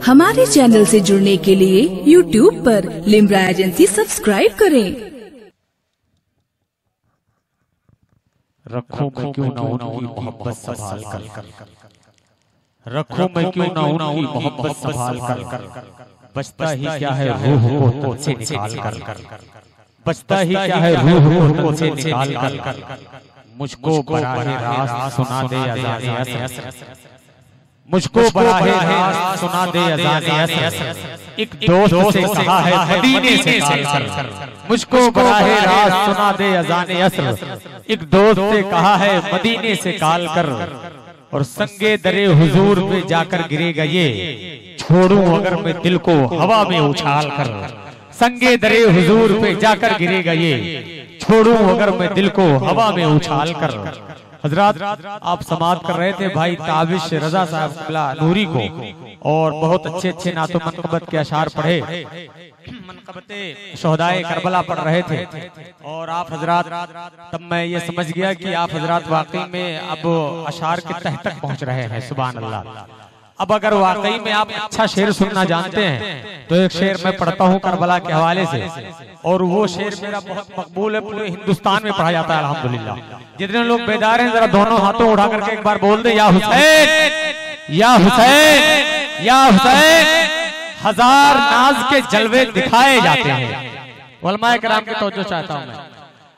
हमारे चैनल से जुड़ने के लिए YouTube पर लिम्रा एजेंसी सब्सक्राइब करें। रखो मैं क्यों ना उनकी मोहब्बत संभाल कर, रखो मैं क्यों ना उनकी मोहब्बत संभाल कर, बचता ही क्या है रूह को तुझसे निकाल कर, बचता ही क्या है रूह को तुझसे निकाल कर, मुझको बराहे रास्त सुना दे अज़ाने असर, मुझको बराहे रास्त सुना दे अज़ाने असर, एक दोस्त से कहा है मदीने से काल कर, मुझको बराहे रास्त सुना दे अज़ाने असर, एक दोस्त से कहा है मदीने से काल कर, और संगे दरे हुजूर पे जाकर गिरेगा ये, छोड़ूं अगर मैं दिल को हवा में उछाल कर, संगे दरे हुजूर पे जाकर गिरेगा ये, छोड़ूं अगर मैं दिल को हवा में उछाल कर। हजरात आप समाअत कर रहे थे भाई ताबिश रजा साहब क़िबला नूरी को, और बहुत अच्छे अच्छे नातो मनक़बत के अशार पढ़े, मनक़बते शोहदाए करबला पढ़ रहे थे, और आप हजरात तब मैं ये समझ गया कि आप हजरात वाकई में अब अशार के तह तक पहुंच रहे हैं। सुभान अल्लाह। अब अगर वाकई में आप अच्छा शेर सुनना जानते हैं तो एक शेर मैं पढ़ता हूँ करबला के हवाले से, और वो शेर मेरा बहुत मकबूल है, पूरे हिंदुस्तान में पढ़ा जाता है अल्हम्दुलिल्लाह। जितने लोग बेदार हैं जरा दोनों हाथों उठा करके एक बार बोल दे, या हुसैन या हुसैन या हुसैन। हजार नाज के जलवे दिखाए जाते हैं, उलमाए किराम की तवज्जो चाहता हूं मैं।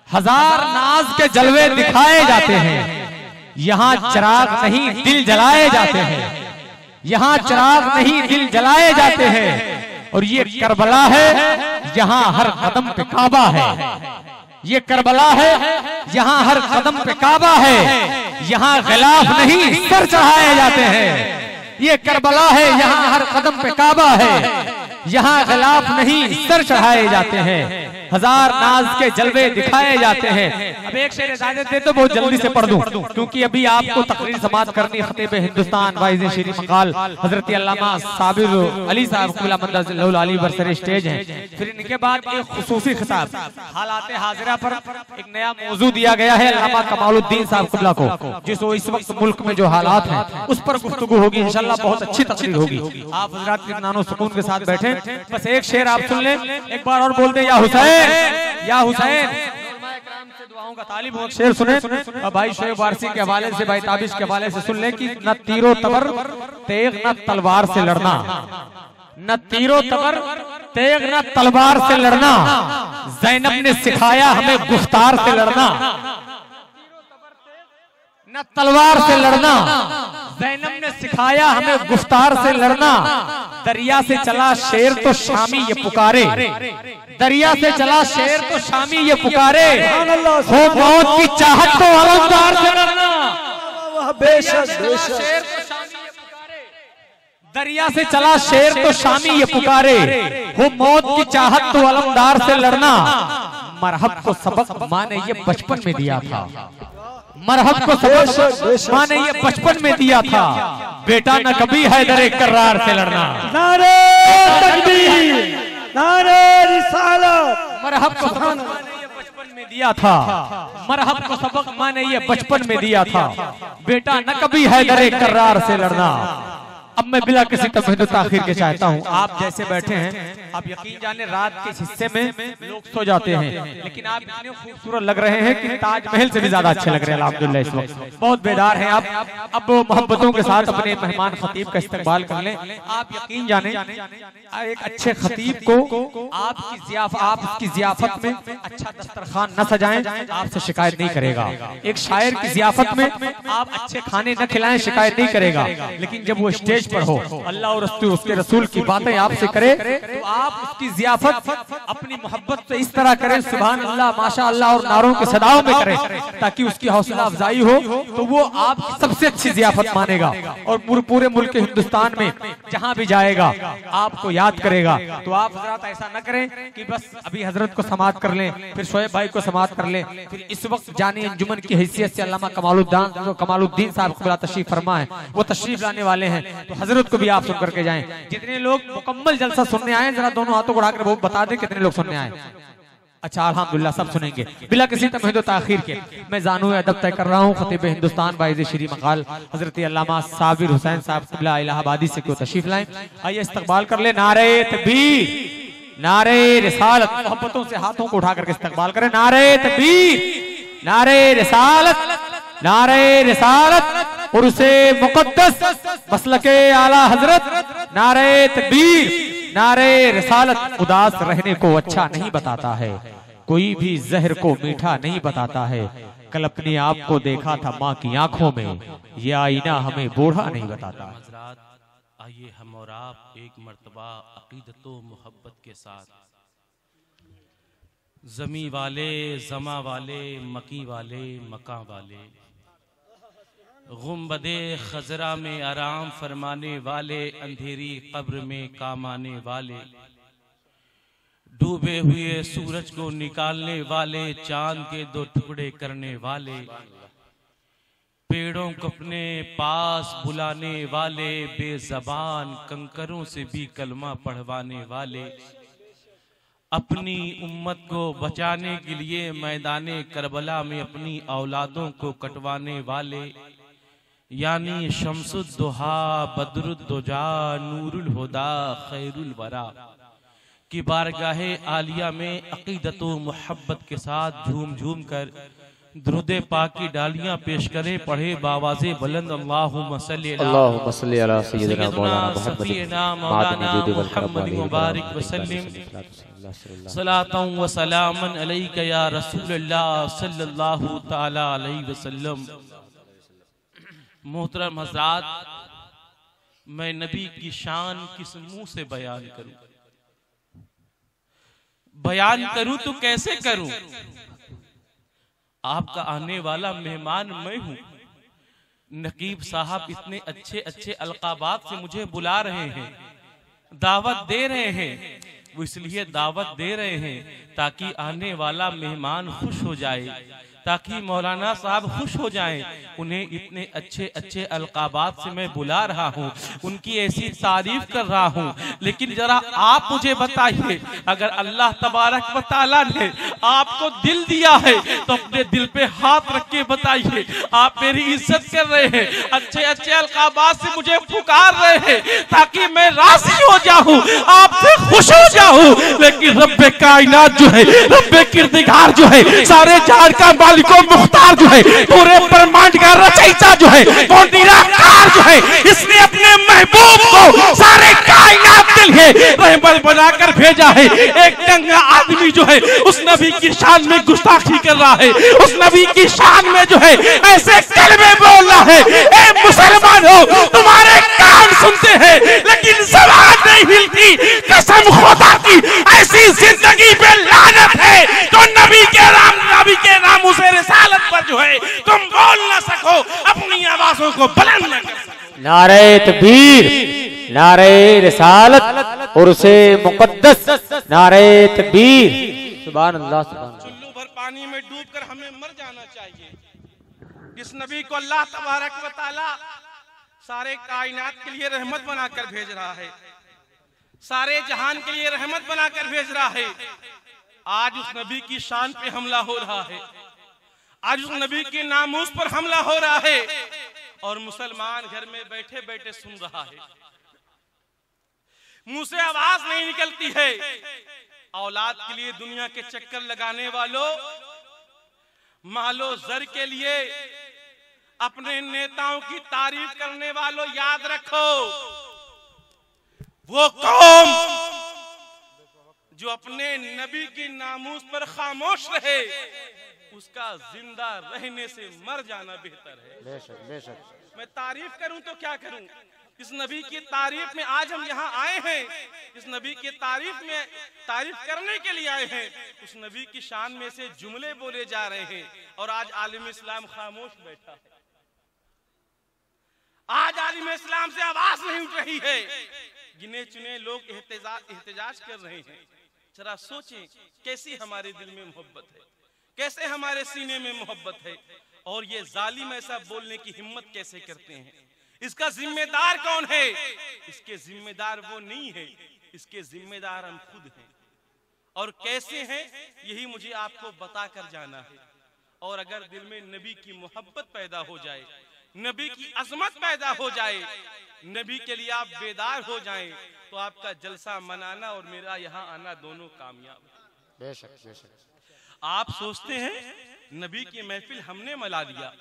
हजार नाज के जलवे दिखाए जाते हैं, यहाँ चिराग नहीं दिल जलाए जाते हैं, यहाँ चिराग नहीं दिल जलाए जाते हैं, और ये करबला है यहाँ हर कदम पे काबा है, ये करबला है यहाँ हर कदम पे काबा है, यहाँ गिलाफ नहीं सर चढ़ाए जाते हैं, ये करबला है यहाँ हर कदम पे काबा है, यहाँ गिलाफ नहीं सर चढ़ाए जाते हैं, हजार नाज के जलवे दिखाए जाते हैं। अब एक शेर इजाजत दे तो बहुत जल्दी से पढ़ दूं, क्योंकि अभी आपको तकरीर समाअत करनी खतीब हिंदुस्तान वाइज़ शेरी मकाल हजरत अल्लामा साबिर अली साहब क़िबला मद्दसल्लहु अलैहि बरसर स्टेज हैं। फिर इनके बाद एक खुसूसी खिताब हालात हाजिरा पर एक नया मौजू दिया गया है अल्लामा कमालुद्दीन साहब क़िबला को, जिसको इस वक्त मुल्क में जो हालात हैं उस पर गुफ्तगू होगी इंशाल्लाह, बहुत अच्छी तकरीर होगी। आप हजरात इत्मीनान सुकून के साथ बैठे, बस एक शेर आप सुन लें, एक बार और बोल दें, या हुसैन या हुसैन। से दुआओं का तालिब हो, शेर सुने। भाई शोएब वारसी के हवाले से, भाई ताबिश के हवाले से सुन ले कि न तीरो तबर तेग न तलवार से लड़ना, न तीरो तबर तेग न तलवार से लड़ना, ज़ैनब ने सिखाया हमें गुफ्तार से लड़ना, न तलवार से लड़ना, ज़ैनब ने सिखाया हमें गुफ्तार से लड़ना, दरिया से चला शेर तो शामी ये पुकारे, दरिया से चला शेर तो शामी ये पुकारे, हो मौत की चाहत तो अलमदार से लड़ना, बेशक बेशक। दरिया से चला शेर तो शामी ये पुकारे, हो मौत की चाहत तो अलमदार से लड़ना, मरहब को सबक माँ ने ये बचपन में दिया था, मरहब को सबक माँ ने ये बचपन में दिया था, बेटा न कभी हैदर कर्रार से लड़ना, नारे तकबीर नारे रिसालत। मरहब को सबक माँ ने ये बचपन में दिया था, मरहब को सबक माँ ने ये बचपन में दिया था, बेटा न कभी हैदर कर्रार से लड़ना। अब मैं बिला किसी तमहीद ताखीर के चाहता हूँ, आप जैसे बैठे हैं आप यकीन जाने रात के हिस्से में लोग सो जाते हैं, लेकिन आप इतने खूबसूरत लग रहे हैं कि ताजमहल से भी ज्यादा अच्छे लग रहे हैं अल्हम्दुलिल्लाह। इस वक्त बहुत बेदार हैं आप, अब मोहब्बतों के साथ अपने मेहमान खतीब का इस्तकबाल कर लें। आप यकीन जाने एक अच्छे खतीब को आपकी जियाफत में अच्छा दस्तरखान न सजाएं, आपसे शिकायत नहीं करेगा। एक शायर की जियाफत में आप अच्छे खाने न खिलाएं, शिकायत नहीं करेगा, लेकिन जब वो स्टेज पर हो, अल्लाह और उसके रसूल की बातें आपसे करे, तो आप उसकी जियाफत अपनी मोहब्बत से इस तरह करें, सुभान अल्लाह माशा अल्लाह और नारों के सदाओं में करें, ताकि उसकी हौसला अफजाई हो, तो वो आपकी सबसे अच्छी जियाफत मानेगा, और पूरे मुल्क हिंदुस्तान में जहां भी जाएगा आपको याद करेगा। तो आप हजरत ऐसा न करें कि बस अभी हजरत को समाअत कर लें, फिर शोएब भाई को समाअत कर लें, फिर इस वक्त जानी अंजुमन की हैसियत से अल्लामा कमालुद्दीन साहब क़िबला तशरीफ फरमा है, वो तशरीफ लाने वाले हैं, तो हजरत को भी आप सुन करके जाएं। जितने लोग मुकम्मल जलसा सुनने आए जरा दोनों हाथों को उठाकर वो बता दें कितने लोग सुनने आए। अच्छा अल्हम्दुलिल्लाह सब सुनेंगे बिला किसी तमहीद व ताखीर के। मैं जानू अदब तय कर रहा हूँ खतीब हिंदुस्तान बाइज़ श्री मकाल हजरत अल्लामा साबिर हुसैन साहब क़िबला इलाहाबादी से क्यों तशरीफ लाएं। आइए इस्तकबाल कर ले। नारे तकबीर, नारे रिसालत, मोहब्बतों से हाथों को उठा करके इस्तकबाल करें। नारे तकबीर, नारे रिसालत, नारे रिसालत और उसे मुक़द्दस मसलके आला हजरत। नारे तकबीर, नारे रिसालत। उदास रहने को अच्छा नहीं बताता है, कोई भी जहर को मीठा नहीं बताता है। कल अपने आप को देखा था माँ की आंखों में, ये आईना हमें बूढ़ा नहीं बताता। आइए हम और आप एक मर्तबा अकीदत व मोहब्बत के साथ जमी वाले, जमा वाले, मकी वाले, मका वाले, गुम्बदे खजरा में आराम फरमाने वाले, अंधेरी कब्र में काम आने वाले, डूबे हुए सूरज को निकालने वाले, चांद के 2 टुकड़े करने वाले, पेड़ों को अपने पास बुलाने वाले, बेजबान कंकरों से भी कलमा पढ़वाने वाले, अपनी उम्मत को बचाने के लिए मैदाने करबला में अपनी औलादों को कटवाने वाले, यानी शम्सुद्दुहा, बदरुद्दुजा, नूरुल हुदा, खैरुल वरा की बारगाहे आलिया में अकीदत व मोहब्बत के साथ झूम झूम कर दुरूद पाक की डालियां पेश करें। पढ़े बावाज़े बुलंद अल्लाहुम्मा सल्ली अला सय्यिदना मौलाना मुहम्मद मुबारक वसल्लम सलातन व सलामन अलैका या रसूलल्लाह सल्लल्लाहु तआला अलैहि वसल्लम। मोहतरम हज़रात, मैं नबी की शान किस मुंह से बयान करूं? बयान करूं तो कैसे करूं? आपका आने वाला मेहमान मैं हूं। नकीब साहब इतने अच्छे अच्छे अलकाबात से मुझे बुला रहे हैं, दावत दे रहे हैं। वो इसलिए दावत दे रहे हैं ताकि आने वाला मेहमान खुश हो जाए, ताकि मौलाना साहब खुश हो जाएं। उन्हें इतने अच्छे अच्छे अलकाबात से मैं बुला रहा हूँ, उनकी ऐसी तारीफ कर रहा हूँ। लेकिन जरा आप मुझे बताइए, अगर अल्लाह तबारक व तआला ने आपको दिल दिया है तो अपने दिल पे हाथ रख के बताइए, आप मेरी इज्जत कर रहे हैं, अच्छे अच्छे अलकाबात से मुझे पुकार रहे हैं ताकि मैं राजी हो जाऊं, आपसे खुश हो जाऊं। लेकिन रब्बे कायनात जो है, रब्बे किरदिगार जो है, सारे जहान का मालिको मुख्तार जो है, पूरे ब्रह्मांड का रचयिता जो है, वो निराकार जो है, इसने अपने महबूब को सारे कायनात के लिए रहमत बनाकर भेजा है। एक गंगा आदमी जो है उस नबी की शान में गुस्ताखी कर रहा है, उस नबी की शान में जो है ऐसे कलमे बोल रहा है। ए मुसलमान हो, तुम्हारे कान सुनते हैं लेकिन ज़बान नहीं हिलती। कसम खुदा की, ऐसी जिंदगी पे लानत है तो नबी के नाम उसे रिसालत पर जो है तुम बोल ना सको, अपनी आवाजों को बुलंद न कर सको। नारे तकबीर, नारे रिसालत और उसे मुक़द्दस। नारे तकबीर, सुभान अल्लाह, सुभान अल्लाह। चुल्लू भर पानी में डूबकर हमें मर जाना चाहिए। इस नबी को अल्लाह तबारक व तआला सारे कायनात के लिए रहमत बनाकर भेज रहा है, सारे जहान के लिए रहमत बनाकर भेज रहा है। आज उस नबी की शान पे हमला हो रहा है, आज उस नबी के नामूस पर हमला हो रहा है और मुसलमान घर में बैठे बैठे सुन रहा है, मुंह से आवाज नहीं निकलती है। औलाद के लिए दुनिया के चक्कर लगाने वालों, मालो जर के लिए अपने नेताओं की तारीफ करने वालों, याद रखो वो कौम जो अपने नबी की नामूस पर खामोश रहे, उसका जिंदा रहने से मर जाना बेहतर है। बेशक, बेशक। मैं तारीफ करूं तो क्या करूं? इस नबी की तारीफ में आज हम यहाँ आए हैं, इस नबी की तारीफ करने के लिए आए हैं। उस नबी की शान में से जुमले बोले जा रहे हैं और आज आलिम इस्लाम खामोश बैठा है। आज आलिम इस्लाम से आवाज नहीं उठ रही है। गिने चुने लोग एहतजाज कर रहे हैं। जरा सोचें कैसी हमारे दिल में मोहब्बत है, कैसे हमारे सीने में मोहब्बत है, और ये जालिम ऐसा बोलने की हिम्मत कैसे करते हैं। इसका जिम्मेदार कौन है? इसके जिम्मेदार वो नहीं है, इसके जिम्मेदार हम खुद हैं। और कैसे हैं, यही मुझे आपको बता कर जाना है। और अगर दिल में नबी की मोहब्बत पैदा हो जाए, नबी की अजमत पैदा हो जाए, नबी के लिए आप बेदार हो जाएं, तो आपका जलसा मनाना और मेरा यहाँ आना दोनों कामयाब है। बेशक बेशक। आप सोचते हैं नबी की महफिल हमने मला लिया,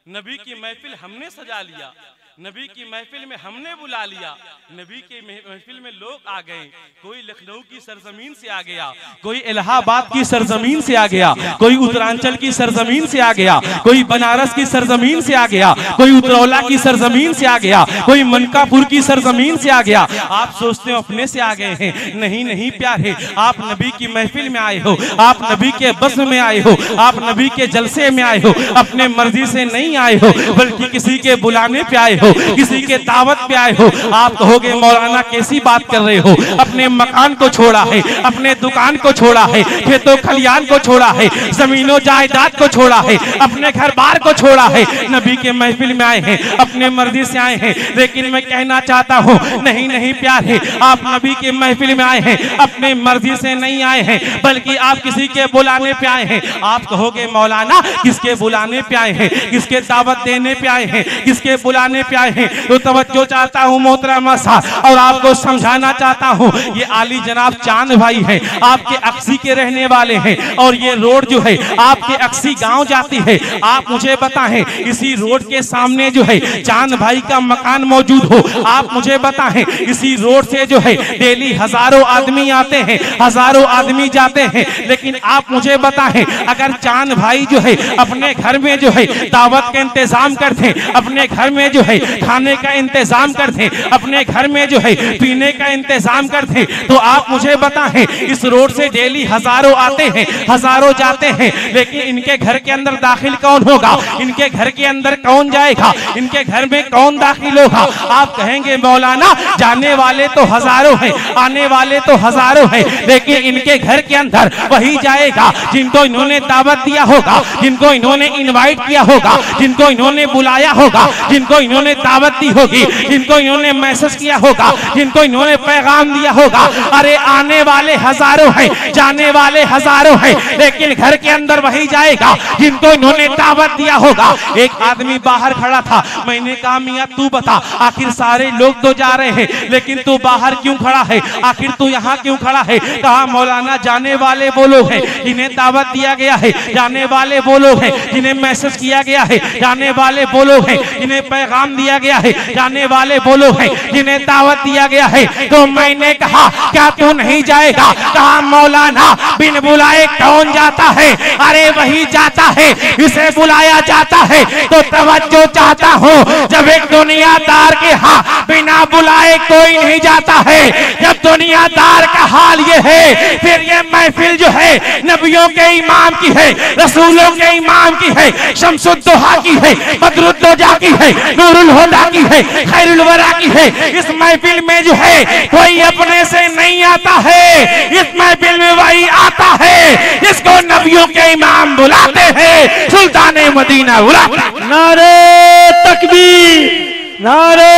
नबी की महफिल हमने सजा लिया, नबी की महफिल में हमने बुला लिया, नबी की महफिल में लोग आ गए। कोई लखनऊ की सरजमीन से आ गया, कोई इलाहाबाद की सरजमीन से आ गया, कोई उत्तरांचल की सरजमीन से आ गया, कोई बनारस की सरजमीन से आ गया, कोई उतरौला की सरजमीन से आ गया, कोई मनकापुर की सरजमीन से आ गया। आप सोचते हो अपने से आ गए हैं, नहीं नहीं प्यारे, आप नबी की महफिल में आए हो, आप नबी के बज़्म में आए हो, आप नबी के जलसे में आए हो, अपने मर्जी से नहीं आए हो, बल्कि किसी के बुलाने पे आए हो, किसी के दावत पे आए हो। आप कहोगे मौलाना कैसी बात कर रहे हो, अपने मकान को छोड़ा है, अपने दुकान को छोड़ा है, खेतों खलियान को छोड़ा है, जमीनों जायदाद को छोड़ा है, अपने घर बार को छोड़ा है, नबी के महफिल में आए हैं, अपने मर्जी से आए हैं। लेकिन मैं कहना चाहता हूँ, नहीं नहीं प्यारे, आप नबी के महफिल में आए हैं, अपने मर्जी से नहीं आए हैं, बल्कि आप किसी के बुलाने पे आए हैं। आप कहोगे मौलाना किसके बुलाने पे आए हैं, किसके दावत देने पे आए हैं, किसके बुलाने पे आए हैं? तो तवज्जो चाहता हूँ मोहतरम साहब, और आपको समझाना चाहता हूँ, ये आली जनाब चांद भाई हैं, आपके अक्सी के रहने वाले हैं, और ये रोड जो है आपके अक्सी गांव जाती है। आप मुझे बताएं, इसी रोड के सामने जो है चांद भाई का मकान मौजूद हो, आप मुझे बताएं, इसी रोड से जो है डेली हजारों आदमी आते हैं, हजारों आदमी जाते हैं। लेकिन आप मुझे बताएं, अगर चांद भाई जो है अपने घर में जो है दावत का इंतजाम करते, अपने घर में जो है खाने का इंतजाम करते, अपने घर में जो है पीने का इंतजाम करते, तो आप मुझे बताएं, इस रोड से डेली हजारों आते हैं, हजारों जाते हैं, लेकिन इनके घर के अंदर दाखिल कौन होगा, इनके घर के अंदर कौन जाएगा, इनके घर में कौन दाखिल होगा? आप कहेंगे मौलाना जाने वाले तो हजारों हैं, आने वाले तो हजारों हैं, लेकिन इनके घर के अंदर वही जाएगा जिनको इन्होंने दावत दिया होगा, जिनको इन्होंने इनवाइट किया होगा, जिनको इन्होंने बुलाया होगा, जिनको इन्होंने दावत दी होगी, जिनको इन्होंने मैसेज किया होगा, जिनको इन्होंने पैगाम दिया होगा। अरे आने वाले हजारों हैं, जाने वाले हजारों हैं, लेकिन घर के अंदर वही जाएगा जिनको इन्होंने दावत दिया होगा। एक आदमी बाहर खड़ा था, मैंने कहा मियां तू बता, आखिर सारे लोग तो जा रहे हैं, लेकिन तू बाहर क्यों खड़ा है, आखिर तू यहाँ क्यों खड़ा है? कहा मौलाना जाने वाले वो लोग हैं जिन्हें दावत दिया गया है, जाने वाले वो लोग हैं जिन्हें मैसेज किया गया है, जाने वाले वो लोग हैं जिन्हें पैगाम दिया गया है, जाने वाले वो लोग हैं जिन्हें दावत दिया गया है। तो मैंने कहा क्या तू नहीं जाएगा? कहा मौलाना बिन बुलाए कौन जाता है? अरे वही जाता है इसे बुलाया जाता है। तो तवज्जो चाहता हूँ, जब एक दुनियादार के यहाँ बिना बुलाए कोई नहीं जाता है, जब दुनियादार का हाल ये है, फिर ये महफिल जो है नबियों के इमाम की है, रसूलों के इमाम की है, शम्सुद्दोहा की है, बदरुद्दोजा की है, नूरुल हुदा की है, खैरुल वरा की है। इस महफिल में जो है कोई अपने से नहीं आता है, इस महफिल में वही आता है जिसको नबियों के इमाम बुलाते हैं, सुल्तान मदीना बुलाते हैं। नारे तकबीर, नारे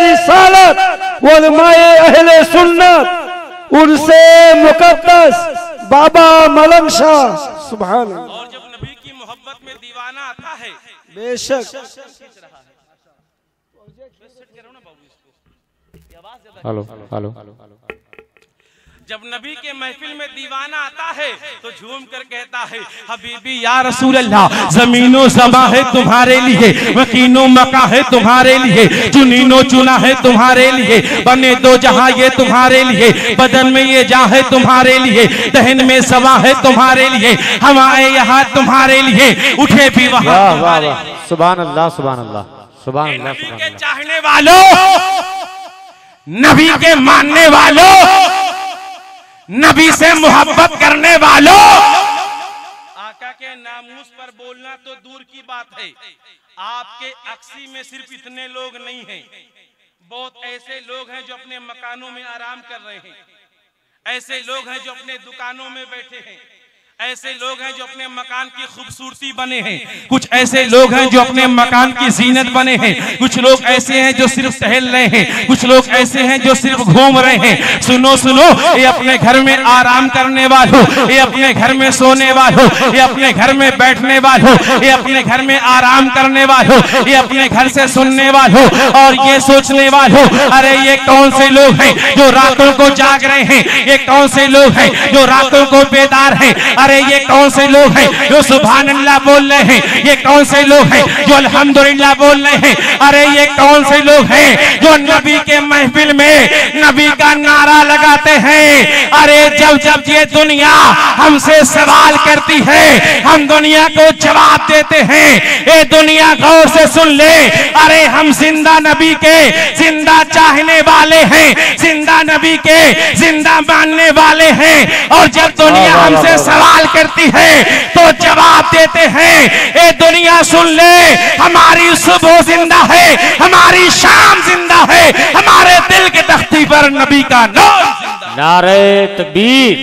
रिसालत, उलमाए अहले सुन्नत, उनसे मुकद्दस बाबा मलंग शाह, सुभान अल्लाह। और जब नबी की मोहब्बत में दीवाना आता है, बेशक। हेलो हेलो, जब नबी के महफिल में दीवाना आता है तो झूम कर कहता है हबीबी या रसूल अल्लाह, जमीनो समा है तुम्हारे लिए, मकीनो मका है तुम्हारे लिए, चुनीनो चुना है तुम्हारे लिए, बने दो जहां ये तुम्हारे लिए, बदन में ये जा है तुम्हारे लिए, दहन में सवा है तुम्हारे लिए, हवाएं यहाँ तुम्हारे लिए, उठे भी वहां तुम्हारे लिए। सुभान अल्लाह सुभान अल्लाह सुभान अल्लाह। नबी के चाहने वालों, नबी के मानने वालों, नबी से मोहब्बत करने वालों, आका के नामूस पर बोलना तो दूर की बात है, आपके अक्सी में सिर्फ इतने लोग नहीं हैं, बहुत ऐसे लोग हैं जो अपने मकानों में आराम कर रहे हैं, ऐसे लोग हैं जो अपने दुकानों में बैठे हैं, ऐसे लोग हैं जो अपने मकान की खूबसूरती बने हैं, कुछ ऐसे लोग हैं जो अपने मकान की जीनत बने हैं, कुछ लोग ऐसे हैं जो सिर्फ टहल रहे हैं, कुछ लोग ऐसे हैं जो सिर्फ घूम रहे हैं। सुनो सुनो, ये अपने घर में आराम करने वालों, ये अपने घर में सोने वालों, ये अपने घर में बैठने वालों, ये अपने घर में आराम करने वालों, ये अपने घर से सुनने वालों और ये सोचने वालों, अरे ये कौन से लोग हैं जो रातों को जाग रहे हैं, ये कौन से लोग हैं जो रातों को बेदार हैं, अरे ये कौन से लोग हैं जो सुभान अल्लाह बोल रहे हैं, ये कौन से लोग हैं जो अल्हम्दुलिल्लाह बोल रहे हैं, अरे ये कौन से लोग हैं जो नबी के महफिल में नबी का नारा लगाते हैं। अरे जब जब ये दुनिया हमसे सवाल करती है, हम दुनिया को जवाब देते हैं। ये दुनिया गौर से सुन ले, अरे हम जिंदा नबी के जिंदा चाहने वाले हैं, जिंदा नबी के जिंदा मानने वाले हैं। और जब दुनिया हमसे सवाल करती है तो जवाब देते हैं। ये दुनिया सुन ले, हमारी सुबह जिंदा है, हमारी शाम जिंदा है, हमारे दिल के तख्ती पर नबी का नूर जिंदा। नारे तकबीर,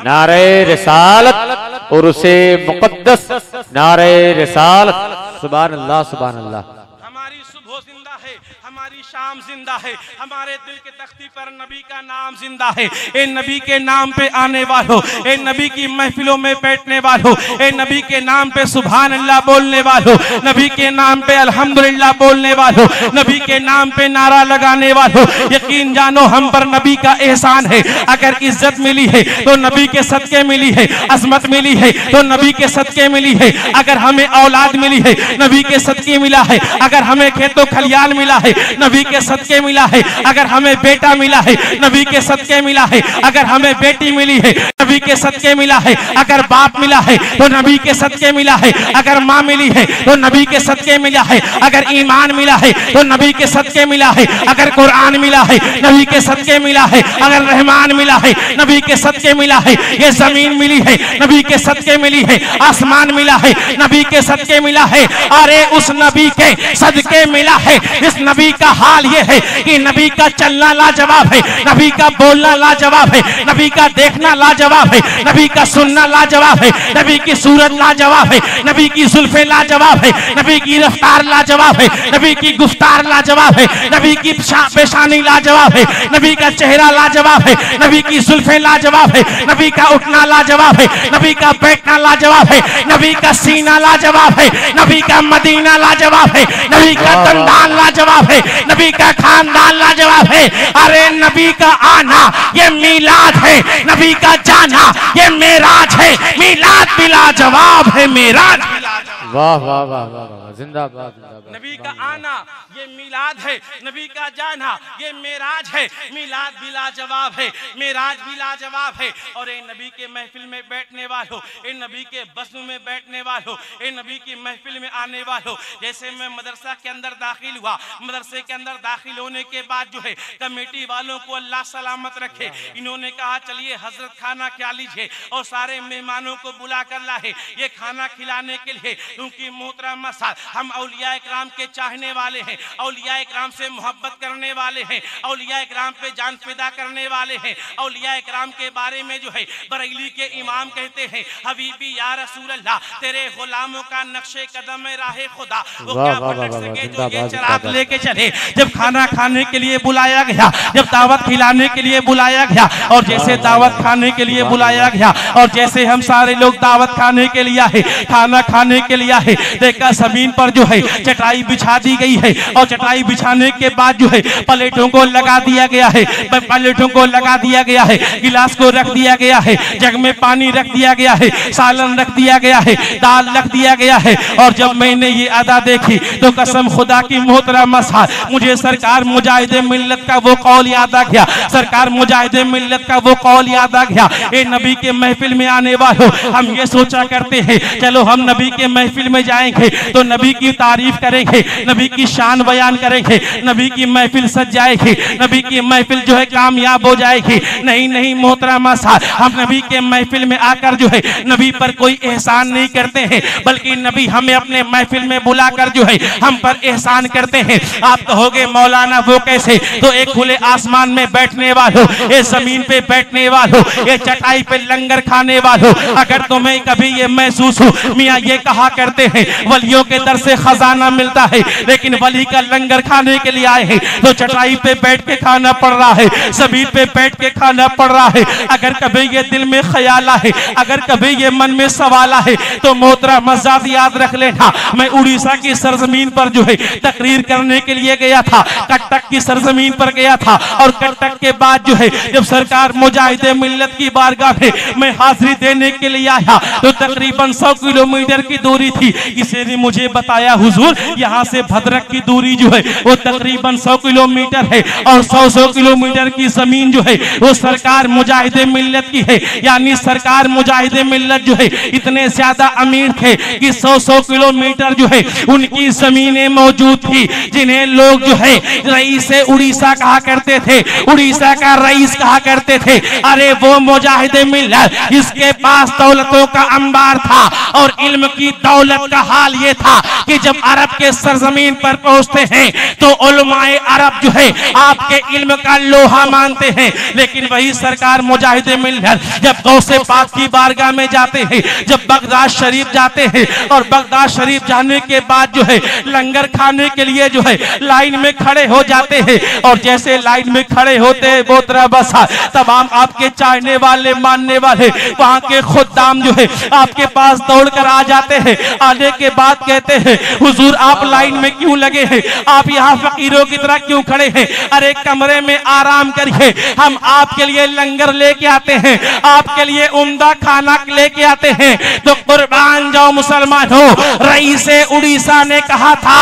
नारे रिसालत और उसे मुकद्दस, नारे रिसालत। सुभान अल्लाह, सुभान अल्लाह। हमारी सुबह जिंदा है, हमारी शाम जिंदा है, हमारे दिल के तख्ती पर नबी का नाम जिंदा है। ए नबी के नाम पे आने वालों, ए नबी की महफिलों में बैठने वालों, ए नबी के नाम पे सुभान अल्लाह बोलने वालों, नबी के नाम पे अल्हम्दुलिल्लाह बोलने वालों, नबी के नाम पे नारा लगाने वालों, यकीन जानो हम पर नबी का एहसान है। अगर इज्जत मिली है तो नबी के सदके मिली है, अजमत मिली है तो नबी के सदके मिली है। अगर हमें औलाद मिली है नबी के सदके मिला है, अगर हमें खेतों खलियान मिला है नबी के सदके मिला है, अगर हमें बेटा मिला है नबी के सदके मिला है, अगर हमें बेटी मिली है नबी के सदके मिला है, अगर बाप मिला है तो नबी के सदके मिला है, अगर माँ मिली है तो नबी के सदके मिला है, अगर ईमान मिला है तो नबी के सदके मिला है, अगर कुरान मिला है नबी के सदके मिला है, अगर रहमान मिला है नबी के सदके मिला है, ये जमीन मिली है नबी के सदके मिली है, आसमान मिला है नबी के सदके मिला है। अरे उस नबी के सदके मिला है। इस नबी का हाल ये है कि नबी का चलना लाजवाब है, नबी का बोलना लाजवाब है, नबी का देखना लाजवाब है, नबी का सुनना लाजवाब है, नबी की सूरत लाजवाब है, नबी की जुल्फे लाजवाब है, नबी की रफ्तार लाजवाब है, नबी की गुफ्तार लाजवाब है, नबी की पेशानी लाजवाब है, नबी का चेहरा लाजवाब है, नबी की जुल्फे लाजवाब है, नबी का उठना लाजवाब है, नबी का बैठना लाजवाब है, नबी का सीना लाजवाब है, नबी का मदीना लाजवाब है, नबी का तंदान लाजवाब है, नबी का खानदान लाजवाब है। अरे नबी का आना ये मीलाद है, नबी का जाना ये मेराज है। मीलाद भी लाजवाब है, मेराज भी लाजवाब। वाह वाह वाह वाह वाह, जिंदाबाद जिंदाबाद। नबी का आना ये मीलाद है, नबी का जाना ये मेराज है। मीलाद भी लाजवाब है, मेराज भी लाजवाब है। और ए नबी के महफिल में बैठने वालों, ए नबी के बस्म में बैठने वालों, ए नबी की महफिल में आने वालों, जैसे मैं मदरसा के अंदर दाखिल हुआ, मदरसे के अंदर दाखिल होने के बाद जो है कमेटी वालों को अल्लाह सलामत रखे, इन्होंने कहा चलिए हजरत खाना खिला लीजिए और सारे मेहमानों को बुला कर लाए ये खाना खिलाने के लिए। क्योंकि मोहतरम साहब हम औलिया इकराम के चाहने वाले हैं, औलिया इकराम से मोहब्बत करने वाले हैं, औलिया इकराम पे जान फिदा करने वाले हैं। औलिया इकराम के बारे में जो है बरेली के इमाम कहते हैं, हबीबी या रसूल अल्लाह तेरे गुलामों का नक्शे कदम में राहे खुदा, वो क्या भटक सके जो ये चिराग लेके चले। जब खाना खाने के लिए बुलाया गया, जब दावत खिलाने के लिए बुलाया गया, और जैसे दावत खाने के लिए बुलाया गया और जैसे हम सारे लोग दावत खाने के लिए आए, खाना खाने के लिए आए, देखा जमीन पर जो है चटाई बिछा दी गई है और चटाई बिछाने के बाद जो है प्लेटों को लगा दिया गया है, प्लेटों को लगा दिया गया है, गिलास को रख दिया गया है, जग में पानी रख दिया गया है, सालन रख दिया गया है, दाल रख दिया गया है। और जब मैंने ये अदा देखी तो कसम खुदा की मोहतरम साहब मुझे सरकार मुजाहिदे मिल्लत का वो कौल याद आ गया, सरकार मुजाहिदे मिल्लत का वो कौल याद आ गया। ए नबी के महफिल में आने वालों, हम ये सोचा करते हैं चलो हम नबी के महफिल में जाएंगे तो नबी नबी की तारीफ करेंगे, नबी की शान बयान करेंगे, नबी की महफिल सज जाएगी, नबी की महफिल जो है कामयाब हो जाएगी। नहीं नहीं मोहतरमा साहब, हम नबी के महफिल में आकर जो है नबी पर कोई एहसान नहीं करते हैं, बल्कि नबी हमें अपने महफिल में बुलाकर जो है हम पर एहसान करते हैं। आप कहोगे मौलाना वो कैसे? तो एक खुले आसमान में बैठने वालों, ये जमीन पे बैठने वालों, ये चटाई पे लंगर खाने वालों, अगर तुम्हें कभी ये महसूस हो, मियाँ ये कहा करते हैं वलियों के दर से खजाना मिलता है, लेकिन वली का लंगर खाने के लिए आए हैं तो चटाई पे बैठ के खाना पड़ रहा है, जमीन पे बैठ के खाना पड़ रहा है। अगर कभी ये दिल में ख्याल है, अगर कभी ये मन में सवाल है, तो मोहतरम मज़ाद याद रख लेना, मैं उड़ीसा की सरजमीन पर जो है तकरीर करने के लिए गया था, कटक की सरजमीन पर गया था, और कटक के बाद जो है जब सरकार मुजाहिदे मिल्लत की बारगाह में मैं हाजिरी देने के लिए आया तो तकरीबन 100 किलोमीटर की दूरी थी। किसी ने मुझे बताया हुजूर यहाँ से भद्रक की दूरी जो है वो तकरीबन 100 किलोमीटर है, और 100 किलोमीटर की जमीन जो है वो सरकार मुजाहिदे मिल्लत की है। यानी सरकार मुजाहिदे मिल्लत जो है इतने ज्यादा अमीर थे कि 100 किलोमीटर जो है उनकी जमीनें मौजूद थी, जिन्हें लोग जो है रईस उड़ीसा कहा करते थे, उड़ीसा का रईस कहा करते थे। अरे वो मुजाहिदे मिल्लत, इसके पास दौलतों का अंबार था, और इल्म की दौलत का हाल ये था कि जब अरब के सरजमीन पर पहुंचते हैं तो उलमाए अरब जो है आपके इल्म का लोहा मानते हैं। लेकिन वही सरकार मुजाहिदे मिल्लत जब गौसे पाक की बारगाह में जाते हैं, जब बगदाद शरीफ जाते हैं, और बगदाद शरीफ जाने के बाद जो है लंगर खाने के लिए जो है लाइन में खड़े हो जाते हैं, और जैसे लाइन में खड़े होते हैं बोतरा बसा तमाम आपके चाहने वाले मानने वाले वहां के खुद्दाम जो है आपके पास दौड़कर आ जाते हैं। आने के बाद कहते हैं हुजूर आप लाइन में क्यों लगे हैं, आप यहाँ फकीरों की तरह क्यों खड़े हैं? अरे कमरे में आराम करिए, हम आपके लिए लंगर लेके आते हैं, आपके लिए उम्दा खाना लेके आते हैं। तो कुर्बान जाओ मुसलमानों, रईस उड़ीसा ने कहा था,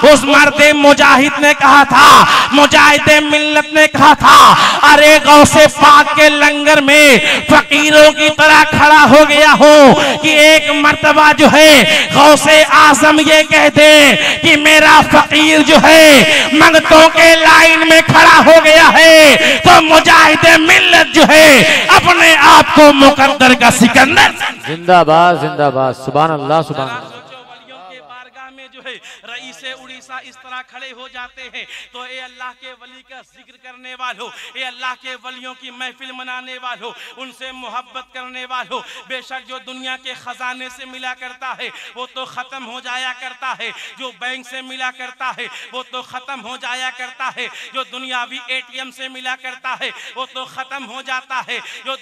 उस मर्दे मुजाहिद ने कहा था, मुजाहिदे मिल्लत ने कहा था, अरे गौसे पाक के लंगर में फकीरों की तरह खड़ा हो गया हूं कि एक मर्तबा जो है गौसे आजम ये कहते कि मेरा फकीर जो है मंगतों के लाइन में खड़ा हो गया है, तो मुजाहिदे मिल्लत जो है अपने आप को मुकद्दर का सिकंदर। जिंदाबाद जिंदाबाद, सुभान अल्लाह सुभान अल्लाह। रईस उड़ीसा इस तरह खड़े हो जाते हैं तो ये अल्लाह के वली का जिक्र करने वालों, ये अल्लाह के वलियों की महफिल मनाने वालों, उनसे मोहब्बत करने वालों, बेशक जो दुनिया के खजाने से मिला करता है वो तो खत्म हो जाया करता है, जो बैंक से मिला करता है वो तो खत्म हो जाया करता है, जो दुनियावी एटीएम से मिला करता है वो तो खत्म हो जाता है, जो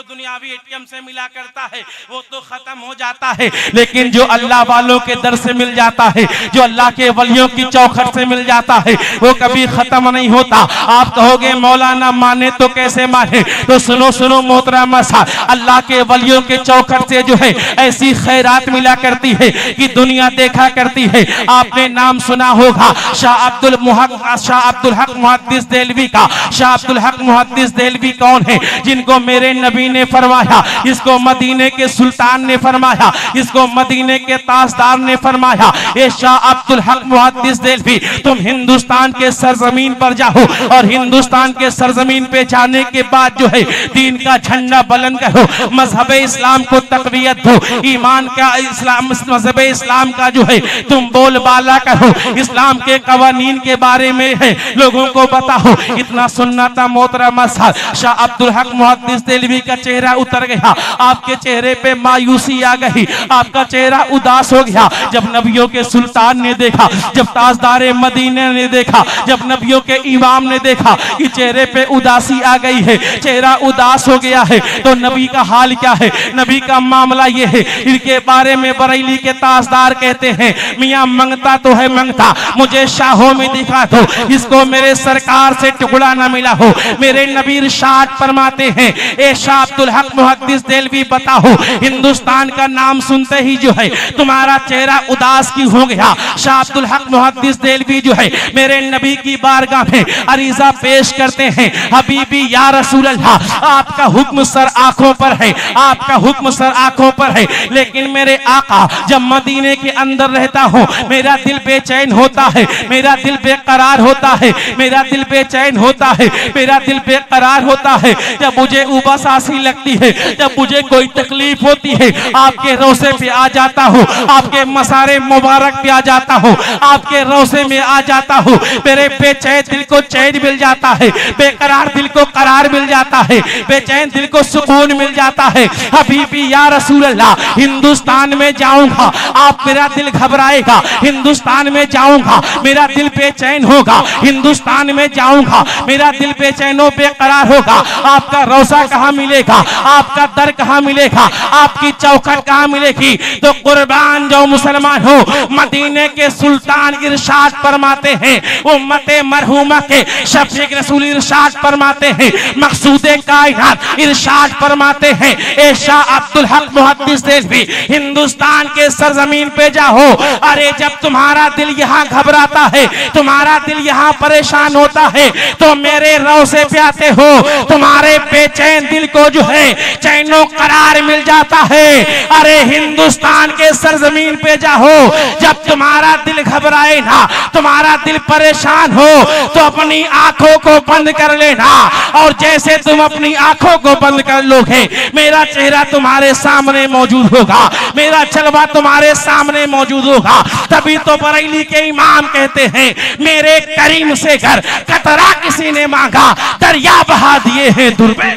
दुनियावी एटीएम से मिला करता है वो तो खत्म हो जाता है, लेकिन जो अल्लाह वालों के दर से मिल जाता है, जो अल्लाह के वलियों की चौखट से मिल जाता है वो कभी खत्म नहीं होता। आप कहोगे मौलाना माने तो कैसे माने? तो सुनो सुनो मोहतरम साहब, अल्लाह के वलियों के चौखट से जो है ऐसी खैरात मिला करती है कि दुनिया देखा करती है। आपने नाम सुना होगा शाह अब्दुल हक मुहद्दिस देहलवी का। शाह अब्दुल हक मुहद्दिस देहलवी कौन है? जिनको मेरे नबी ने फरमाया इसको मदीने के सुल्तान ने फरमाया, इसको मदीने के ताजदार ने फरमाया, ये शाह अब्दुल हक मुहद्दिस देहलवी, तुम हिंदुस्तान के सरजमीन पर जाओ और हिंदुस्तान के सरजमीन पे जाने के बाद जो है दीन का झंडा बुलंद करो, मजहब इस्लाम को तकवीयत दो, ईमान का इस्लाम मजहब इस्लाम का जो है तुम बोलबाला करो, इस्लाम के कवानीन के बारे में है लोगों को बताओ। इतना सुनना था मोहतरम साहब, शाह अब्दुल हक मुहद्दिस देहलवी का चेहरा उतर गया, आपके चेहरे पे मायूसी आ गई, आपका चेहरा उदास हो गया। जब नबियों के सुल्तान ने देखा, जब ताजदारे मदीने ने देखा, जब नबियों के इमाम ने देखा कि चेहरे पे उदासी आ गई है, चेहरा उदास हो गया है, तो नबी का हाल क्या है? नबी का मामला ये है, इनके बारे में बरेली के ताजदार कहते हैं मियां मंगता तो है मंगता, मुझे शाहों में दिखा दो, इसको मेरे सरकार से टुकड़ा ना मिला हो। मेरे नबी इरशाद फरमाते हैं ए शाह अब्दुल हक मुहद्दिस देहलवी बताओ हिंदुस्तान का नाम सुनते ही जो है तुम्हारा चेहरा उदास क्यों हो हो गया। शाह अब्दुल हक मुहद्दिस देलवी जो है मेरे नबी की बारगाह में अरीजा पेश करते हैं, हबीबी या रसूल अल्लाह, आपका हुक्म सर आंखों पर है, आपका हुक्म सर आंखों पर है, लेकिन मेरे आका जब मदीने के अंदर रहता हूँ मेरा दिल बेचैन होता है, मेरा दिल बेकरार होता है, मेरा दिल बेचैन होता है, मेरा दिल बेकरार होता है। जब मुझे उबासी लगती है, जब मुझे कोई तकलीफ होती है, आपके रोज़े पे आ जाता हूँ, आपके मसारे मुबारक पे आ जाता हूँ, आपके रोज़े में आ जाता हूँ, मेरे बेचैन दिल को चैन मिल जाता है, बेकरार दिल को करार मिल जाता है, बेचैन दिल को सुकून मिल जाता है। हबीबी या रसूल अल्लाह, हिंदुस्तान में जाऊंगा आप मेरा दिल घबराएगा, हिंदुस्तान में जाऊंगा मेरा दिल बेचैन होगा, हिंदुस्तान में जाऊंगा मेरा दिल बेचैन हो बेकरार होगा। आपका रोज़ा कहाँ मिलेगा, आपका दर कहाँ मिलेगा, आपकी चौखट कहाँ मिलेगी? तो कुर्बान जो मुसलमान हो, मदीने के सुल्तान इरशाद फरमाते हैं, उम्मते मरहूमा के शफीक रसूल इरशाद फरमाते हैं, मकसूदे कायनात इरशाद फरमाते हैं, ए शाह अब्दुल हक मुहद्दिस देलवी, हिंदुस्तान के सरजमीन पे जाओ, अरे जब तुम्हारा दिल यहाँ घबराता है, तुम्हारा दिल यहाँ परेशान होता है, तो मेरे रोज़े पे आते हो, तुम्हारे बेचैन दिल को जो है चैनो करार मिल जाता है। अरे हिंदुस्तान के सरजमीन पे जाओ, जब तुम्हारा दिल घबराए ना, तुम्हारा दिल परेशान हो, तो अपनी आंखों को बंद कर लेना, और जैसे तुम अपनी आंखों को बंद कर लोगे मेरा चेहरा तुम्हारे सामने मौजूद होगा, मेरा जलवा तुम्हारे सामने मौजूद होगा। तभी तो बरेली के इमाम कहते हैं, मेरे करीम से घर कतरा किसी ने मांगा, दरिया बहा दिए हैं दुर्बे।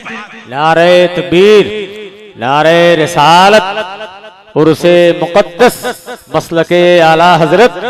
नारे तकबीर, नारे रिसालत, उर्से मुक़द्दस, मसलके आला हजरत,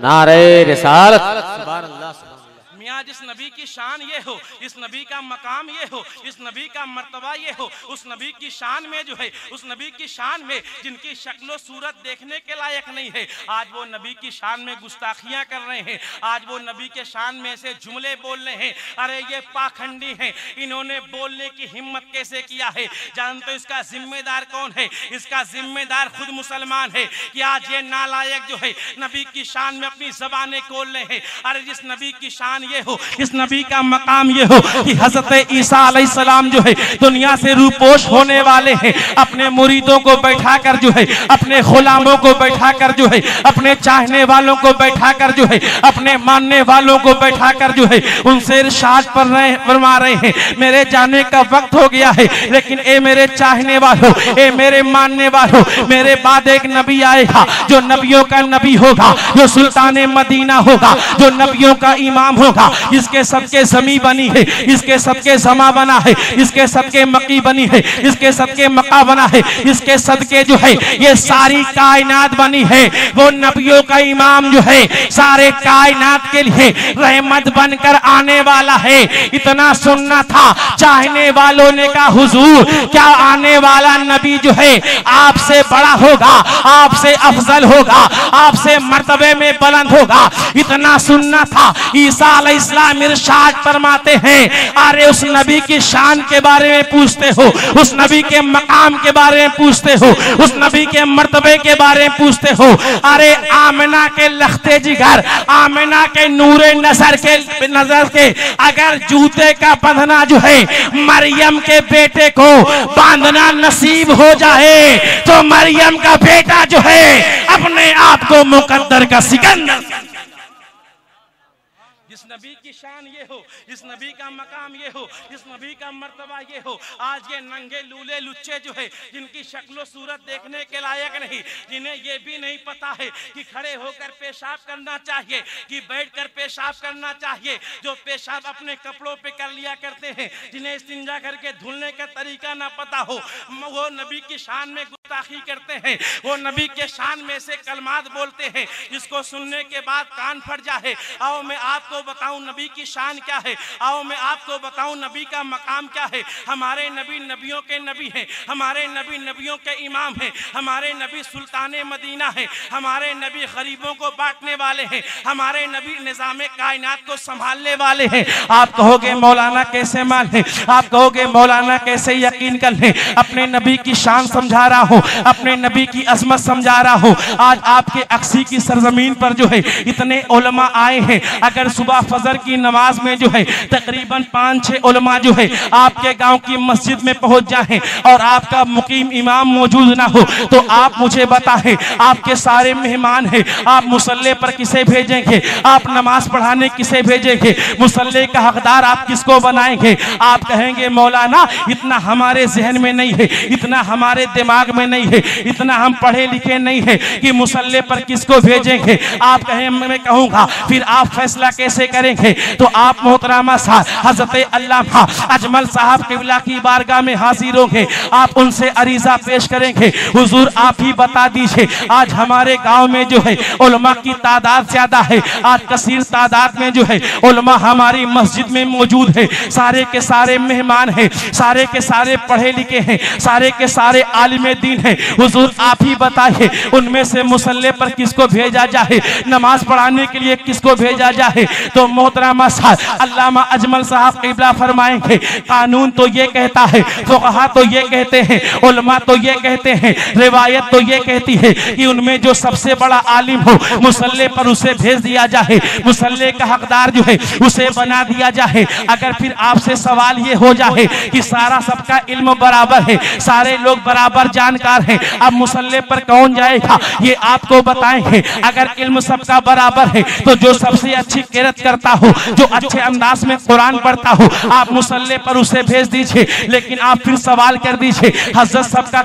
नारे रिसालत। सुभान अल्लाह। मियाँ जिस नबी की शान ये हो, इस नबी का मकाम ये हो, इस नबी का मर्तबा ये हो, उस नबी की शान में जो है, उस नबी की शान में जिनकी शक्लो सूरत देखने के लायक नहीं है, आज वो नबी की शान में गुस्ताखियां कर रहे हैं, आज वो नबी के शान में से जुमले बोल रहे हैं। अरे ये पाखंडी हैं, इन्होंने बोलने की हिम्मत कैसे किया है? जानते हो इसका जिम्मेदार कौन है? इसका जिम्मेदार खुद मुसलमान है कि आज ये नालायक जो है नबी की शान में अपनी जबानें खोल रहे हैं। अरे जिस नबी की शान ये हो, इस नबी का मकाम ये हो कि हजरत ईसा अलैहिस्सलाम जो है दुनिया से रूपोश होने वाले हैं, अपने मुरीदों को बैठाकर जो है, अपने गुलामों को बैठाकर जो है, अपने चाहने वालों को बैठाकर जो है, अपने मानने वालों को बैठाकर जो है उनसे इरशाद फरमा रहे हैं, मेरे जाने का वक्त हो गया है, लेकिन ए मेरे चाहने वालों, ए मेरे मानने वालों, मेरे बाद एक नबी आएगा जो नबियों का नबी होगा, जो सुल्तान मदीना होगा, जो नबियों का इमाम होगा, इसके सबके जमी बनी है, इसके सबके जमा बना है, इसके सबके मकी बनी है, इसके सबके मका बना है, इसके सदके जो है ये सारी कायनात बनी है। वो नबियों का इमाम जो है सारे कायनात के लिए रहमत बनकर आने वाला है। इतना सुनना था, चाहने वालों ने कहा हुजूर क्या आने वाला नबी जो है आपसे बड़ा होगा, आपसे अफजल होगा, आपसे मर्तबे में बुलंद होगा? इतना सुनना था। ईसा अलैहिस्सलाम इरशाद फरमाते हैं, अरे उस नबी की शान के बारे में पूछते हो, उस नबी के मकाम के बारे में पूछते हो, उस नबी के मर्तबे के बारे में पूछते हो? अरे आमिना के लखते जिगर, आमिना के नूरे नजर के अगर जूते का बंधना जो है मरियम के बेटे को बांधना नसीब हो जाए, तो मरियम का बेटा जो है अपने आप को मुकद्दर का सिकंदर। जिस नबी की शान ये हो, इस नबी का मकाम ये हो, इस नबी का मर्तबा ये हो, आज ये नंगे लूले लुच्चे जो है जिनकी शक्लो सूरत देखने के लायक नहीं, जिन्हें ये भी नहीं पता है कि खड़े होकर पेशाब करना चाहिए कि बैठकर पेशाब करना चाहिए, जो पेशाब अपने कपड़ों पे कर लिया करते हैं, जिन्हें इस्तिंजा करके धुलने का तरीका ना पता हो, वो नबी की शान में गुस्ताखी करते हैं, वो नबी के शान में से कलमात बोलते हैं, जिसको सुनने के बाद कान फट जाए। आओ मैं आपको बताऊं नबी की शान क्या है, आओ मैं आपको बताऊं नबी का मकाम क्या है। हमारे नबी नबियों के नबी हैं, हमारे नबी नबियों के इमाम हैं, हमारे नबी सुल्तान मदीना हैं, हमारे नबी गरीबों को बांटने वाले हैं, हमारे नबी निज़ाम कायनात को संभालने वाले हैं। आप कहोगे मौलाना कैसे मान लें, आप कहोगे मौलाना कैसे यकीन कर लें? अपने नबी की शान समझा रहा हूँ, अपने नबी की अजमत समझा रहा हूँ। आज आपके अक्सी की सरजमीन पर जो है इतने उलमा आए हैं। अगर सुबह फजर की नमाज में जो है तकरीबन 5-6 उलमा जो है आपके गांव की मस्जिद में पहुंच जाएं और आपका मुकीम इमाम मौजूद ना हो तो आप मुझे बताएं, आपके सारे मेहमान हैं, आप मुसल्ले पर किसे भेजेंगे? आप नमाज पढ़ाने किसे भेजेंगे? मुसल्ले का हकदार आप किसको बनाएंगे? आप कहेंगे मौलाना इतना हमारे जहन में नहीं है, इतना हमारे दिमाग में नहीं है, इतना हम पढ़े लिखे नहीं है कि मुसल्ले पर किसको भेजेंगे। आप कहें मैं कहूँगा, फिर आप फैसला कैसे करेंगे? तो आप मोहतरमा साहब हजरत अल्लामा अजमल साहब क़िबला की बारगाह में हाजिर होंगे। आप उनसे अरीजा पेश करेंगे, हुजूर आप ही बता दीजिए आज हमारे गांव में जो है उलमा की तादाद ज्यादा है, आज कसीर तादाद में जो है उलमा हमारी मस्जिद में मौजूद है, सारे के सारे मेहमान हैं, सारे के सारे पढ़े लिखे हैं, सारे के सारे आलिम दीन हैं। हुजूर आप ही बताइए उनमें से मुसल्ले पर किसको भेजा जाए, नमाज पढ़ाने के लिए किसको भेजा जाए? तो मोहतरमा साहब अल्लामा अजमल साहब क़िबला फरमाएंगे, कानून तो ये कहता है, फुक़हा तो ये कहते हैं, उलमा तो ये कहते हैं, रिवायत तो ये कहती है कि उनमें जो सबसे बड़ा आलिम हो मुसल्ले पर उसे भेज दिया जाए, मुसल्ले का हकदार जो है उसे बना दिया जाए। अगर फिर आपसे सवाल ये हो जाए कि सारा सबका इल्म बराबर है, सारे लोग बराबर जानकार हैं, अब मुसल्ले पर कौन जाएगा ये आपको बताएंगे। अगर इल्म सबका बराबर है तो जो सबसे अच्छी किरत करता हो, जो अच्छे अंदाज में कुरान पढ़ता हो, आप मुसल्ले पर उसे भेज दीजिए। लेकिन आप फिर सवाल कर दीजिए हजरत सबका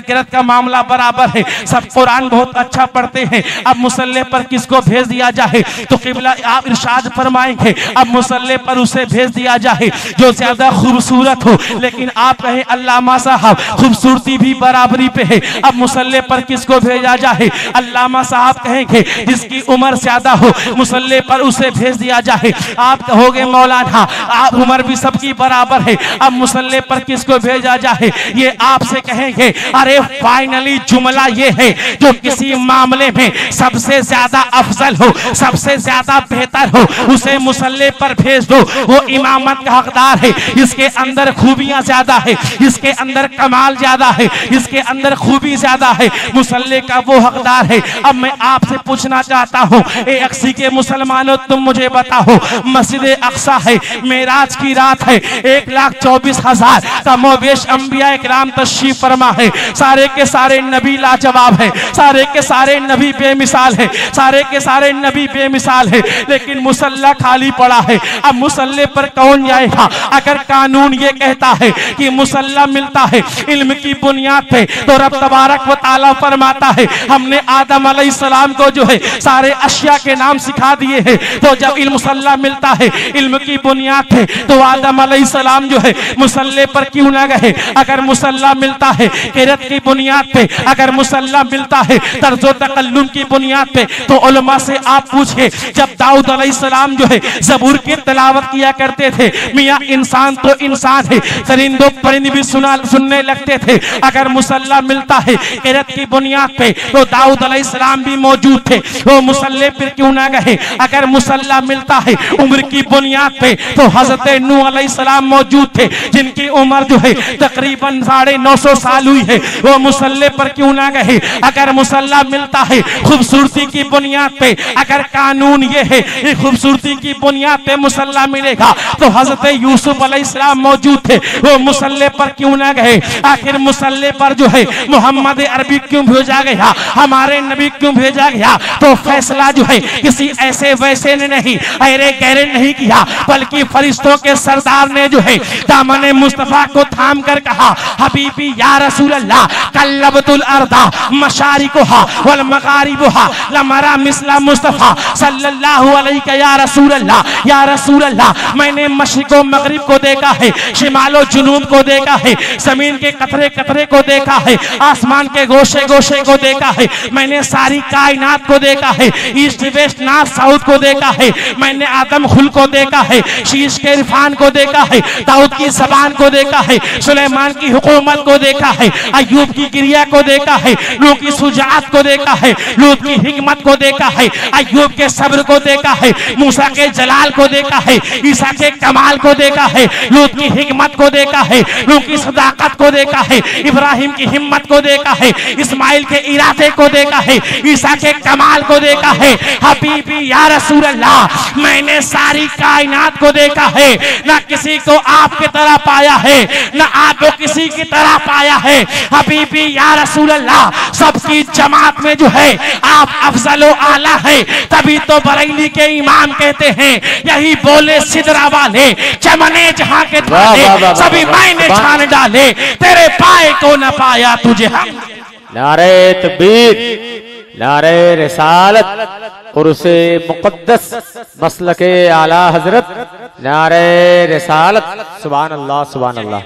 किरत का मामला बराबर है, सब कुरान बहुत अच्छा पढ़ते हैं, अब मुसल्ले पर किसको भेज दिया जाए? तो क़िबला आप इरशाद फरमाएंगे अब मुसल्ले पर उसे भेज दिया जाए जो ज्यादा खूबसूरत हो। लेकिन आप कहें अल्लामा साहब खूबसूरती भी बराबरी पे है, अब मुसल्ले पर किसको भेजा जाए? अल्लामा साहब कहेंगे जिसकी उम्र ज्यादा हो मुसल्ले पर उसे भेज दिया जाए। आप कहोगे मौलाना आप उम्र भी सबकी बराबर है, अब मुसल्ले पर किसको भेजा जाए? ये आपसे कहेंगे अरे फाइनली जुमला ये है जो किसी मामले में सबसे ज्यादा अफजल हो, सबसे ज्यादा बेहतर हो उसे मुसल्ले पर भेज दो, वो इमामत का हकदार है, इसके अंदर खूबियां ज्यादा है, इसके अंदर कमाल ज्यादा है, इसके अंदर खूबी ज्यादा है, मुसल्ले का वो हकदार है। अब मैं आपसे पूछना चाहता हूँ ए अक्सी के मुसलमानों तुम मुझे बताओ, मस्जिद अक्सा है, मेराज की रात है, 1,24,000 कमोबेश अंबिया इकराम तशरीफ फरमा है, सारे के सारे नबी लाजवाब है, सारे के सारे नबी बेमिसाल है, सारे के सारे नबी बेमिसाल है, लेकिन मुसल्ला खाली पड़ा है। अब मुसल्ले पर कौन जाएगा? अगर कानून ये कहता है कि मुसल्ला मिलता है इल्म की बुनियाद पे तो रब तबारक व तआला फरमाता है हमने आदम अलैहिस्सलाम को जो है सारे अशिया के नाम सिखा दिए हैं। तो जब इल्म मुसल्ला मिलता है इल्म की बुनियाद पे तो आदम अलैहिस्सलाम जो है मुसल्ले पर क्यों ना गए? अगर मुसल्ला मिलता है किरत की बुनियाद पे, अगर मुसल्ला मिलता है तर्ज़ो तकल्लुम की बुनियाद पे तो उलमा से आप पूछिए जब दाऊद अलैहिस्सलाम जो है ज़बूर की तिलावत किया करते थे, मियाँ इंसान तो इंसान है, परिंदों परिंद भी सुनने लगते थे। अगर मुसल्ला मिलता है किरत की बुनियाद पे तो दाऊद अलैहिस्सलाम भी मौजूद थे, वो मुसल्ले पर क्यों ना गए? अगर मुसल्ला मिलता है उम्र की बुनियाद पे तो हजरत नूह अलैहिस्सलाम मौजूद थे, जिनकी उम्र जो है तकरीबन 950 साल हुई है, वो मुसल्ले पर क्यों ना गए? अगर मुसल्ला मिलता है खूबसूरती की बुनियाद पे, अगर कानून ये है कि खूबसूरती की बुनियाद पे मुसल्ला मिलेगा तो हजरत यूसुफ अलैहिस्सलाम मौजूद थे, वो मुसल्ले पर क्यों ना गए? आखिर मुसल्ले पर जो है मोहम्मद अरबी क्यों भेजा गया, हमारे नबी क्यों भेजा गया? तो फैसला जो है किसी ऐसे वैसे ने नहीं, अरे गहरे नहीं किया, बल्कि फरिश्तों के सरदार ने जो है दामन मुस्तफा को थाम कर कहा हबीबी या रसूल अल्लाह कल्लबतुल अर्दा मशारिकुहा वल मगारिबुहा लमरा मिसला मुस्तफा सल्लल्लाहु अलैहि या रसूल अल्लाह, या रसूल अल्लाह मैंने मशरिको मगरिब को देखा है, शिमालो जुनूब को देखा है, जमीन के कतरे कतरे को देखा है, आसमान के गोशे गोशे को देखा है, मैंने सारी कायनात को देखा है, ईस्ट वेस्ट नॉर्थ साउथ को देखा है, मैंने आदम खुल को देखा है, शीश के इरफान को देखा है, दाऊद की जबान को देखा है, सुलेमान की हुकूमत को देखा है, अय्यूब की क्रिया को देखा है, नूह की सुजात को देखा है, लूत की हिकमत को देखा है, अय्यूब के सब्र को देखा है, मूसा के जलाल को देखा है, ईसा के कमाल को देखा है, लूत की हिकमत को देखा है, नूह की सदाकत को देखा है, इब्राहिम की की हिम्मत को देखा है, इस्माइल के इरादे को देखा है, ईसा के कमाल को देखा है। हबीबी या रसूल अल्लाह, मैंने सारी कायनात को देखा है, ना किसी को आपकी तरह पाया है, ना आपको किसी की तरह पाया है। हबीबी या रसूल अल्लाह, सबकी जमात में जो है आप अफजल व आला है। तभी तो बरेली के इमाम कहते हैं, यही बोले सिदरा वाले, चमने जहां के थाले, सभी मैंने छान डाले, तेरे पाए को न पाया तुझे हम। नारे तकबीर, नारे रिसालत और उसे मुक़द्दस मसलके आला हजरत, नारे रिसालत। सुभान अल्लाह, सुभान अल्लाह।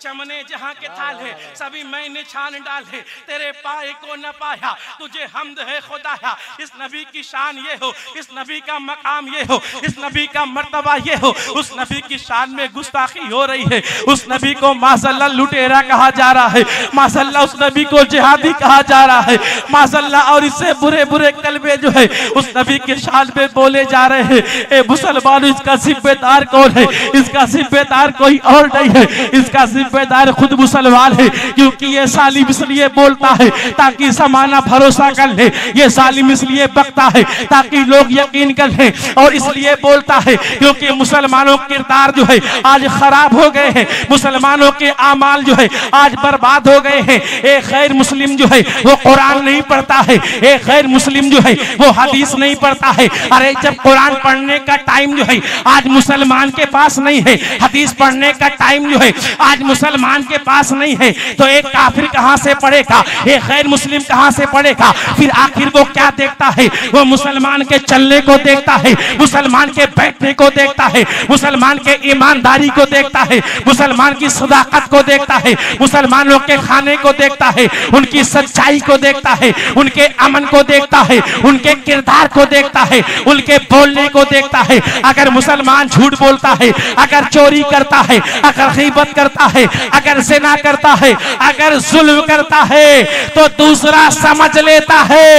चमने जहां के थाल है, सभी मैंने छान डाले, तेरे पाए को न पाया तुझे हमद है खुदाया। इस नबी की शान ये हो, इस नबी का मकाम ये हो, इस नबी का मर्तबा ये हो, उस नबी की शान में गुस्ताखी हो रही है। उस नबी को माशअल्लाह लुटेरा कहा जा रहा है, माशअल्लाह उस नबी को जिहादी कहा जा रहा है, माशअल्लाह। और इससे बुरे बुरे कलमे जो है उस नबी के शान में बोले जा रहे हैं। ए मुसलमान, इसका जिम्मेदार कौन है? इसका जिम्मेदार कोई और नहीं है, इसका जिम्मेदार खुद मुसलमान है। क्योंकि ये सालिम इसलिए बोलता है ताकि समाना भरोसा कर ले, ये सालिम इसलिए बकता है ताकि लोग यकीन कर ले, और इसलिए बोलता है क्योंकि मुसलमानों के किरदार जो है आज खराब हो गए हैं, मुसलमानों के आमाल जो है आज बर्बाद हो गए हैं। एक गैर मुस्लिम जो है वो कुरान नहीं पढ़ता है, एक गैर मुस्लिम जो है वो हदीस नहीं पढ़ता है। अरे जब कुरान पढ़ने का टाइम जो है आज मुसलमान के पास नहीं है, हदीस पढ़ने का टाइम जो है आज मुसलमान के पास नहीं है, तो एक काफिर कहां से पढ़ेगा, एक गैर मुस्लिम कहां से पढ़ेगा? फिर आखिर वो क्या देखता है? वो मुसलमान के चलने को देखता है, मुसलमान के बैठने को देखता है, मुसलमान के ईमानदारी को देखता है, मुसलमान की सदाकत को देखता है, मुसलमानों के खाने को देखता है, उनकी सच्चाई को देखता है, उनके अमन को देखता है, उनके किरदार को देखता है, उनके बोलने को देखता है। अगर मुसलमान झूठ बोलता है, अगर चोरी करता है, अगर गीबत करता है, अगर ज़िना करता है, अगर जुल्म करता है, तो दूसरा समझ लेता है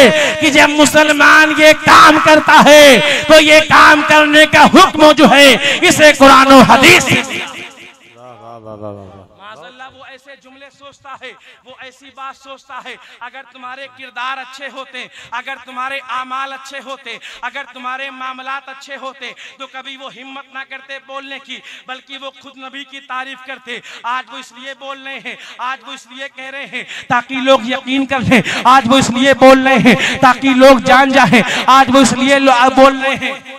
कि जब मुसलमान ये काम करता है तो ये काम करने का हुक्म जो है इसे कुरान और हदीस। माज़अल्लाह वो ऐसे जुमले सोचता है, वो ऐसी बात सोचता है। अगर तुम्हारे किरदार अच्छे होते, अगर तुम्हारे आमाल अच्छे होते, अगर तुम्हारे मामलात अच्छे होते, तो कभी वो हिम्मत ना करते बोलने की, बल्कि वो खुद नबी की तारीफ करते। आज वो इसलिए बोल रहे हैं, आज वो इसलिए कह रहे हैं ताकि लोग यकीन कर लें, आज वो इसलिए बोल रहे हैं ताकि लोग जान जाएं, आज वो इसलिए बोल रहे हैं